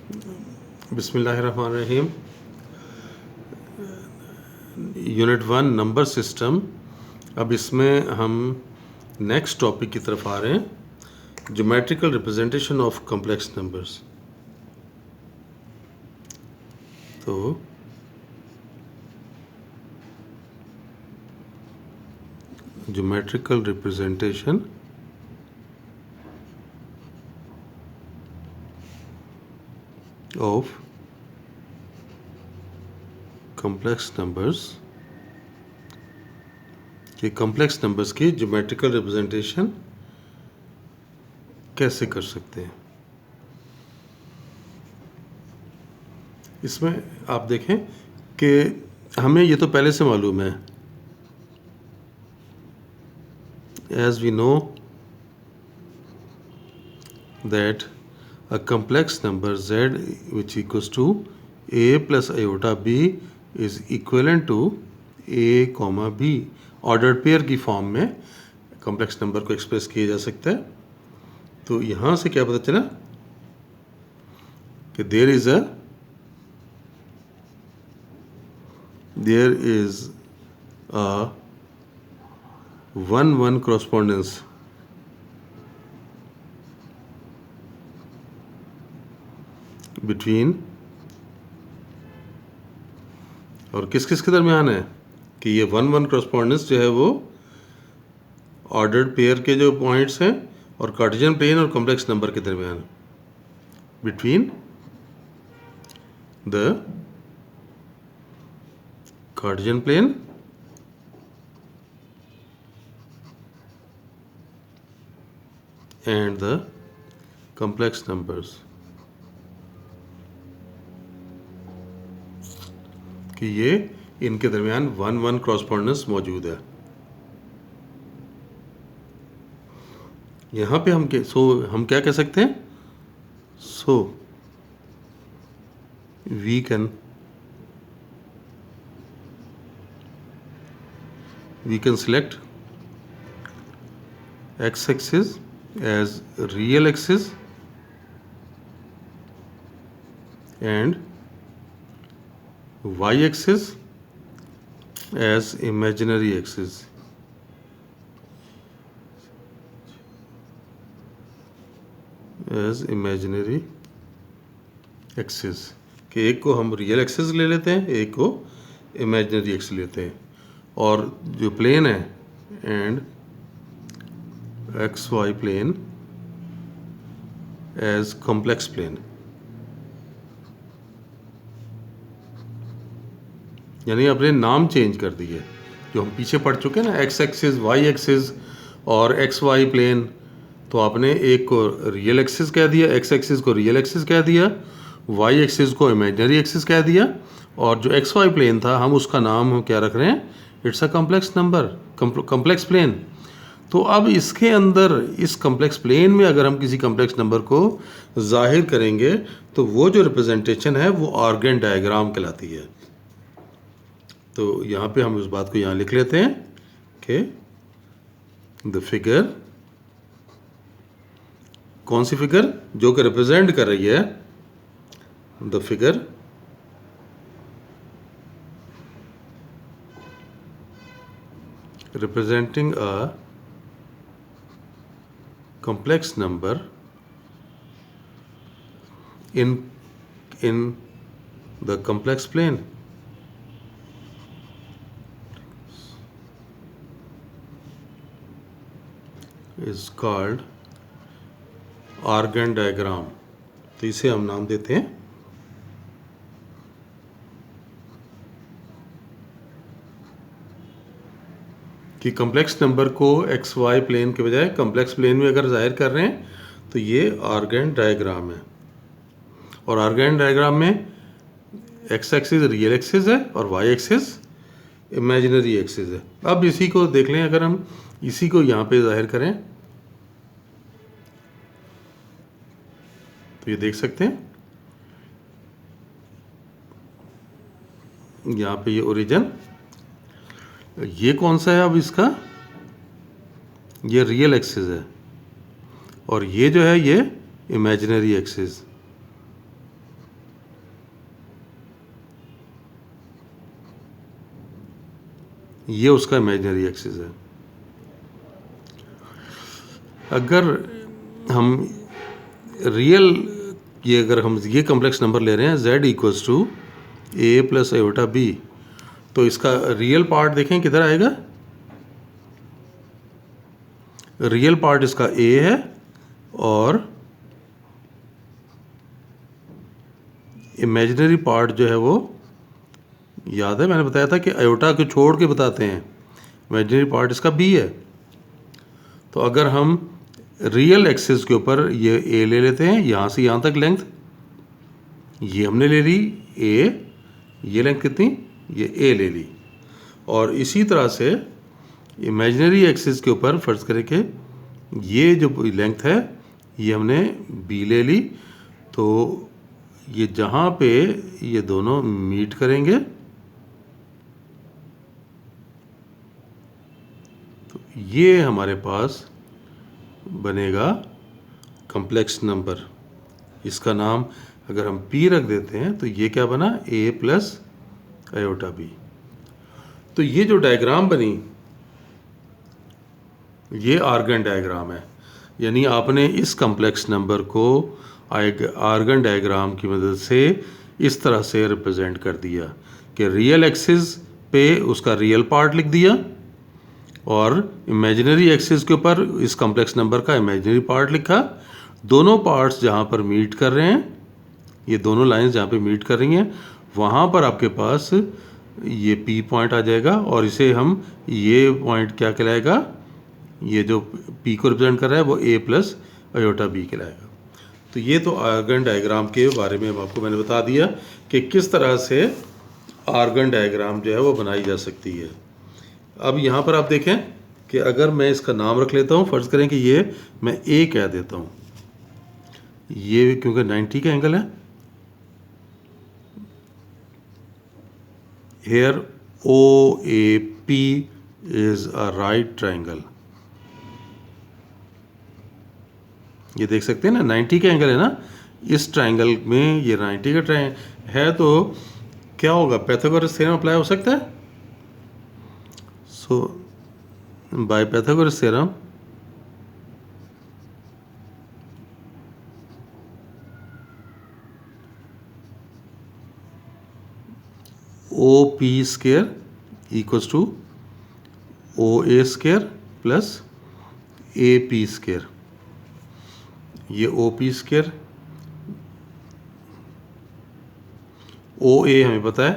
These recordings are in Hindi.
बिस्मिल्लाहिर्रहमानिर्रहीम। Unit 1 number system. अब इसमें हम नेक्स्ट टॉपिक की तरफ आ रहे हैं, geometrical representation of complex numbers. तो geometrical representation of complex numbers कि कॉम्प्लेक्स नंबर्स की ज्योमेट्रिकल रिप्रेजेंटेशन कैसे कर सकते हैं। इसमें आप देखें कि हमें ये तो पहले से मालूम है, as we know that a complex number z which equals to a plus iota b is equivalent to a comma b। Ordered pair की फॉर्म में कॉम्प्लेक्स नंबर को एक्सप्रेस किया जा सकता है। तो यहाँ से क्या पता चला कि there is a 1-1 correspondence between, और किस किस के दरमियान है कि ये 1-1 correspondence जो है वो ऑर्डर्ड पेयर के जो पॉइंट्स हैं और कार्टेशियन प्लेन और कॉम्प्लेक्स नंबर के दरमियान, between the Cartesian plane and the complex numbers, कि ये इनके दरमियान 1-1 correspondence मौजूद है। यहाँ पे हम क्या कह सकते हैं? So we can select x axis as real axis and y axis as imaginary axis। कि एक को हम रियल एक्सिस ले लेते हैं, एक को इमेजिनरी एक्सिस लेते हैं, और जो प्लेन है and X Y plane as complex plane. यानी अपने नाम चेंज कर दिए, जो हम पीछे पढ़ चुके हैं ना, एक्स एक्सिस, वाई एक्सिस और एक्स वाई प्लेन। तो आपने एक को रियल एक्सिस कह दिया, एक्स एक्सिस को रियल एक्सिस कह दिया, वाई एक्सिस को इमेजिनरी एक्सिस कह दिया, और जो एक्स वाई प्लेन था हम उसका नाम हम क्या रख रहे हैं? It's a complex number, complex plane. तो अब इसके अंदर इस कॉम्प्लेक्स प्लेन में अगर हम किसी कॉम्प्लेक्स नंबर को जाहिर करेंगे तो वो जो रिप्रेजेंटेशन है वो आर्गन डायग्राम कहलाती है। तो यहाँ पे हम उस बात को यहाँ लिख लेते हैं कि द फिगर, कौन सी फिगर? जो कि रिप्रेजेंट कर रही है the figure representing a complex number in the complex plane is called Argand diagram. तो इसे हम नाम देते हैं कि कॉम्प्लेक्स नंबर को एक्स वाई प्लेन के बजाय कॉम्प्लेक्स प्लेन में अगर जाहिर कर रहे हैं तो ये आर्गन डायग्राम है। और आर्गन डायग्राम में एक्स एक्सिस रियल एक्सिस है और वाई एक्सिस इमेजिनरी एक्सिस है। अब इसी को देख लें, अगर हम इसी को यहाँ पे जाहिर करें तो ये देख सकते हैं यहाँ पे ये ओरिजिन, ये कौन सा है? अब इसका ये रियल एक्सिस है और ये जो है ये इमेजिनरी एक्सिस। ये उसका इमेजिनरी एक्सिस है। अगर हम रियल अगर हम ये कॉम्प्लेक्स नंबर ले रहे हैं z equals to A plus iota B, तो इसका रियल पार्ट देखें किधर आएगा। रियल पार्ट इसका a है और इमेजिनरी पार्ट जो है वो, याद है मैंने बताया था कि आयोटा को छोड़ के बताते हैं, इमेजिनरी पार्ट इसका b है। तो अगर हम रियल एक्सिस के ऊपर ये a ले लेते हैं, यहाँ से यहाँ तक लेंथ ये हमने ले ली a, ये लेंथ कितनी, ये a ले ली, और इसी तरह से इमेजिनरी एक्सिस के ऊपर फर्ज करें कि ये जो लेंथ है ये हमने b ले ली। तो ये जहाँ पे ये दोनों मीट करेंगे तो ये हमारे पास बनेगा कॉम्प्लेक्स नंबर। इसका नाम अगर हम p रख देते हैं तो ये क्या बना, a प्लस आयोटा b। तो ये जो डायग्राम बनी ये आर्गन डायग्राम है, यानी आपने इस कॉम्प्लेक्स नंबर को आर्गन डायग्राम की मदद से इस तरह से रिप्रेजेंट कर दिया कि रियल एक्सिस पे उसका रियल पार्ट लिख दिया और इमेजिनरी एक्सिस के ऊपर इस कॉम्प्लेक्स नंबर का इमेजिनरी पार्ट लिखा। दोनों पार्ट्स जहाँ पर मीट कर रहे हैं, ये दोनों लाइंस जहाँ पे मीट कर रही हैं, वहाँ पर आपके पास ये P पॉइंट आ जाएगा और इसे हम, ये पॉइंट क्या कहलाएगा, ये जो P को रिप्रेजेंट कर रहा है वो A प्लस आयोटा B कहलाएगा। तो ये तो आर्गन डायग्राम के बारे में आपको मैंने बता दिया कि किस तरह से आर्गन डायग्राम जो है वो बनाई जा सकती है। अब यहाँ पर आप देखें कि अगर मैं इसका नाम रख लेता हूँ, फ़र्ज़ करें कि ये मैं A कह देता हूँ, ये क्योंकि 90 का एंगल है, here OAP is a right triangle। ये देख सकते हैं ना 90 का एंगल है ना, इस ट्रायंगल में ये 90 का ट्रायंगल है, तो क्या होगा, पाइथागोरस थ्योरम अप्लाई हो सकता है। So by Pythagoras theorem OP square equals to OA square plus AP square. ये OP स्क्वायर, OA हमें पता है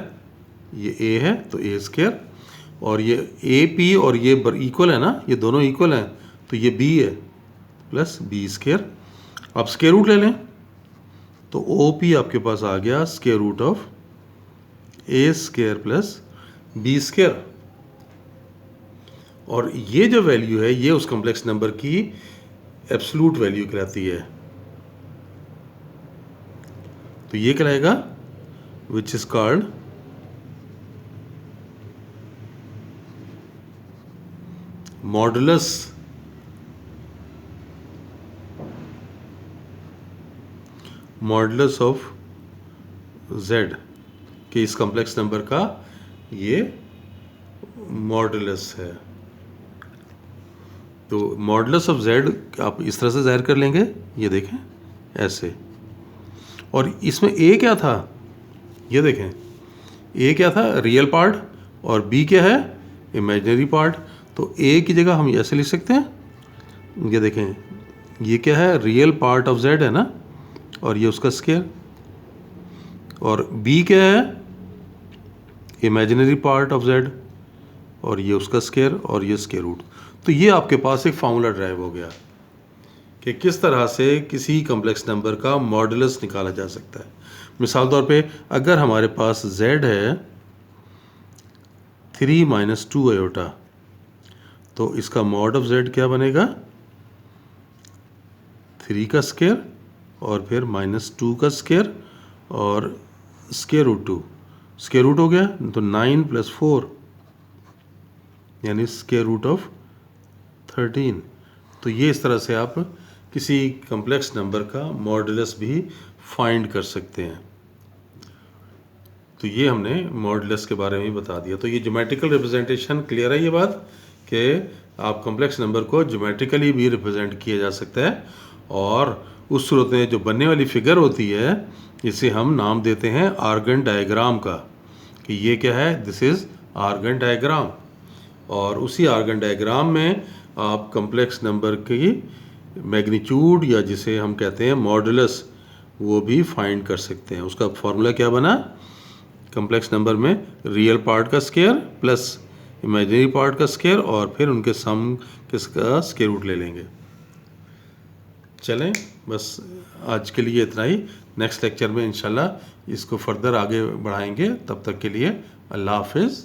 ये A है तो A स्क्वायर, और ये AP और ये इक्वल है ना, ये दोनों इक्वल हैं तो ये B है प्लस B स्क्वायर। आप स्क्वायर रूट ले लें तो OP आपके पास आ गया square root of A square plus B square. और ये जो वैल्यू है ये उस कॉम्प्लेक्स नंबर की एब्सोल्यूट वैल्यू कहलाती है। तो ये कहलाएगा which is called modulus of z, कि इस कॉम्प्लेक्स नंबर का ये मॉडुलस है। तो मॉडुलस ऑफ z आप इस तरह से ज़ाहिर कर लेंगे, ये देखें ऐसे। और इसमें a क्या था, ये देखें a क्या था, रियल पार्ट, और b क्या है, इमेजिनरी पार्ट। तो a की जगह हम ऐसे लिख सकते हैं, ये देखें ये क्या है, रियल पार्ट ऑफ z है ना, और ये उसका स्क्वायर, और b क्या है, इमेजिनरी पार्ट ऑफ z, और ये उसका स्क्वायर, और ये स्क्वायर रूट। तो ये आपके पास एक फार्मूला ड्राइव हो गया कि किस तरह से किसी कॉम्प्लेक्स नंबर का मॉडुलस निकाला जा सकता है। मिसाल तौर पे अगर हमारे पास z है 3 - 2 आयोटा, तो इसका मॉड ऑफ z क्या बनेगा, 3 का स्क्वायर और फिर -2 का स्क्वायर और स्क्वायर रूट 2, स्क्वायर रूट हो गया तो 9 + 4 यानी स्क्वायर रूट ऑफ 13। तो ये इस तरह से आप किसी कॉम्प्लेक्स नंबर का मॉडुलस भी फाइंड कर सकते हैं। तो ये हमने मॉडुलस के बारे में ही बता दिया। तो ये ज्योमेट्रिकल रिप्रेजेंटेशन क्लियर है ये बात कि आप कॉम्प्लेक्स नंबर को ज्योमेट्रिकली भी रिप्रेजेंट किया जा सकता है, और उस सूरत में जो बनने वाली फिगर होती है इसे हम नाम देते हैं आर्गन डायग्राम का, कि ये क्या है, दिस इज़ आर्गन डायग्राम। और उसी आर्गन डायग्राम में आप कॉम्प्लेक्स नंबर की मैग्नीट्यूड या जिसे हम कहते हैं मॉडुलस वो भी फाइंड कर सकते हैं। उसका फॉर्मूला क्या बना, कॉम्प्लेक्स नंबर में रियल पार्ट का स्क्वायर प्लस इमेजिनरी पार्ट का स्क्वायर और फिर उनके सम किसका स्क्वायर रूट ले लेंगे। चलें, बस आज के लिए इतना ही। नेक्स्ट लेक्चर में इंशाल्लाह इसको फर्दर आगे बढ़ाएंगे। तब तक के लिए अल्लाह हाफिज़।